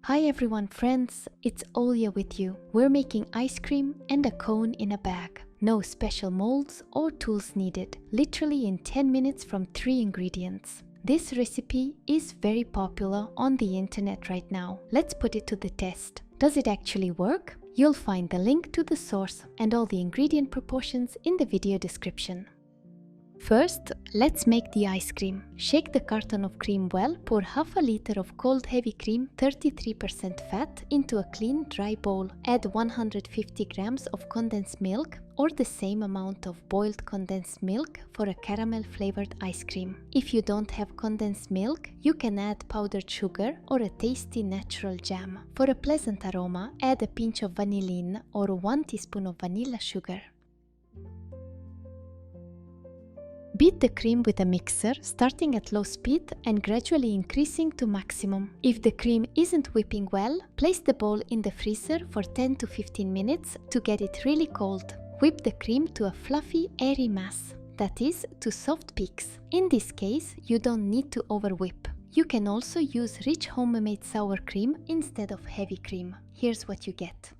Hi everyone friends, it's Olya with you. We're making ice cream and a cone in a bag. No special molds or tools needed, literally in 10 minutes from 3 ingredients. This recipe is very popular on the internet right now. Let's put it to the test. Does it actually work? You'll find the link to the source and all the ingredient proportions in the video description. First, let's make the ice cream. Shake the carton of cream well, pour half a liter of cold heavy cream, 33% fat, into a clean dry bowl. Add 150 grams of condensed milk or the same amount of boiled condensed milk for a caramel flavored ice cream. If you don't have condensed milk, you can add powdered sugar or a tasty natural jam. For a pleasant aroma, add a pinch of vanillin or 1 teaspoon of vanilla sugar. Beat the cream with a mixer, starting at low speed and gradually increasing to maximum. If the cream isn't whipping well, place the bowl in the freezer for 10 to 15 minutes to get it really cold. Whip the cream to a fluffy, airy mass, that is, to soft peaks. In this case, you don't need to over-whip. You can also use rich homemade sour cream instead of heavy cream. Here's what you get.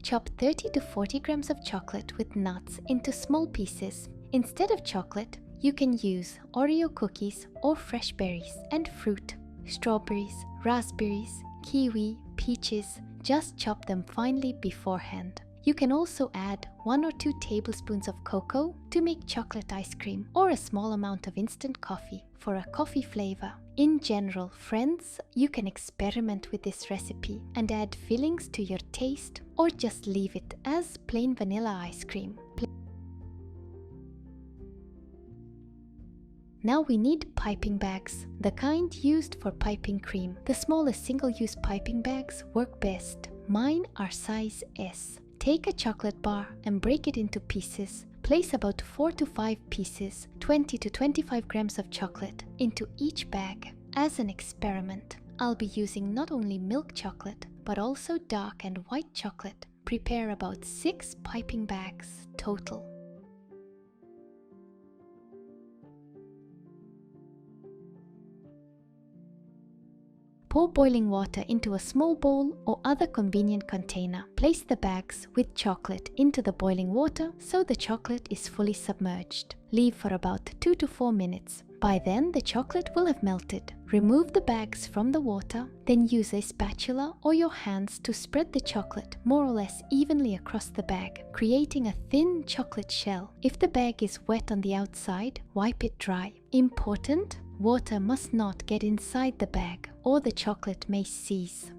Chop 30 to 40 grams of chocolate with nuts into small pieces. Instead of chocolate, you can use Oreo cookies or fresh berries and fruit. Strawberries, raspberries, kiwi, peaches, just chop them finely beforehand. You can also add 1 or 2 tablespoons of cocoa to make chocolate ice cream or a small amount of instant coffee for a coffee flavor. In general, friends, you can experiment with this recipe and add fillings to your taste or just leave it as plain vanilla ice cream. Now we need piping bags, the kind used for piping cream. The smallest single-use piping bags work best. Mine are size S. Take a chocolate bar and break it into pieces. Place about 4 to 5 pieces, 20 to 25 grams of chocolate, into each bag. As an experiment, I'll be using not only milk chocolate, but also dark and white chocolate. Prepare about 6 piping bags total. Pour boiling water into a small bowl or other convenient container. Place the bags with chocolate into the boiling water so the chocolate is fully submerged. Leave for about 2 to 4 minutes. By then, the chocolate will have melted. Remove the bags from the water, then use a spatula or your hands to spread the chocolate more or less evenly across the bag, creating a thin chocolate shell. If the bag is wet on the outside, wipe it dry. Important: water must not get inside the bag or the chocolate may seize.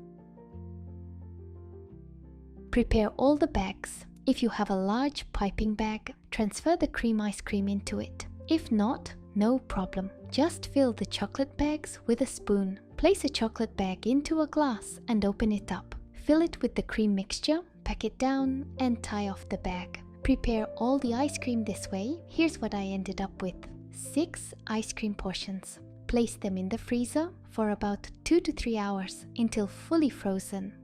Prepare all the bags. If you have a large piping bag, transfer the cream ice cream into it. If not, no problem. Just fill the chocolate bags with a spoon. Place a chocolate bag into a glass and open it up. Fill it with the cream mixture, pack it down and tie off the bag. Prepare all the ice cream this way. Here's what I ended up with. 6 ice cream portions. Place them in the freezer for about 2 to 3 hours until fully frozen.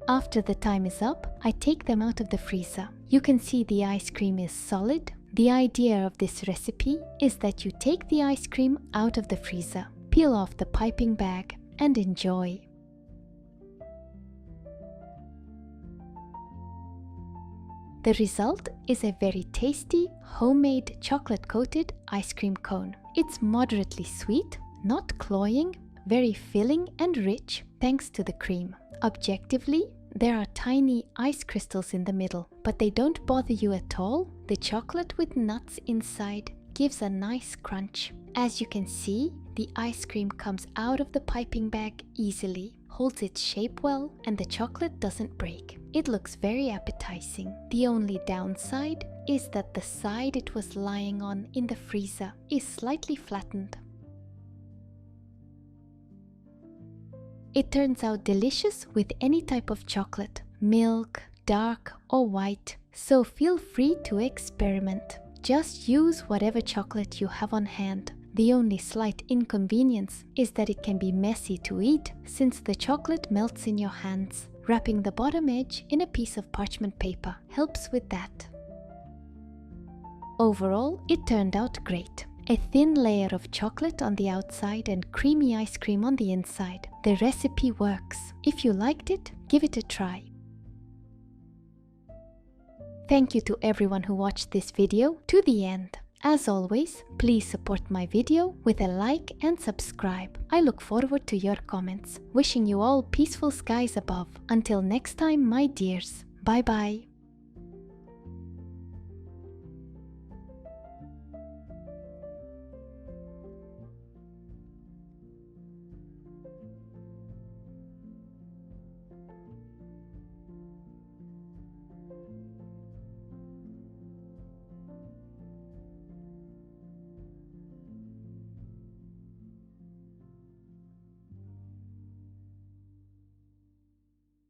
After the time is up, I take them out of the freezer. You can see the ice cream is solid. The idea of this recipe is that you take the ice cream out of the freezer, peel off the piping bag and enjoy. The result is a very tasty, homemade chocolate-coated ice cream cone. It's moderately sweet, not cloying, very filling and rich thanks to the cream. Objectively, there are tiny ice crystals in the middle, but they don't bother you at all. The chocolate with nuts inside gives a nice crunch. As you can see, the ice cream comes out of the piping bag easily, holds its shape well, and the chocolate doesn't break. It looks very appetizing. The only downside is that the side it was lying on in the freezer is slightly flattened. It turns out delicious with any type of chocolate, milk, dark or white, so feel free to experiment. Just use whatever chocolate you have on hand. The only slight inconvenience is that it can be messy to eat since the chocolate melts in your hands. Wrapping the bottom edge in a piece of parchment paper helps with that. Overall, it turned out great. A thin layer of chocolate on the outside and creamy ice cream on the inside. The recipe works. If you liked it, give it a try. Thank you to everyone who watched this video to the end. As always, please support my video with a like and subscribe. I look forward to your comments. Wishing you all peaceful skies above. Until next time, my dears. Bye bye.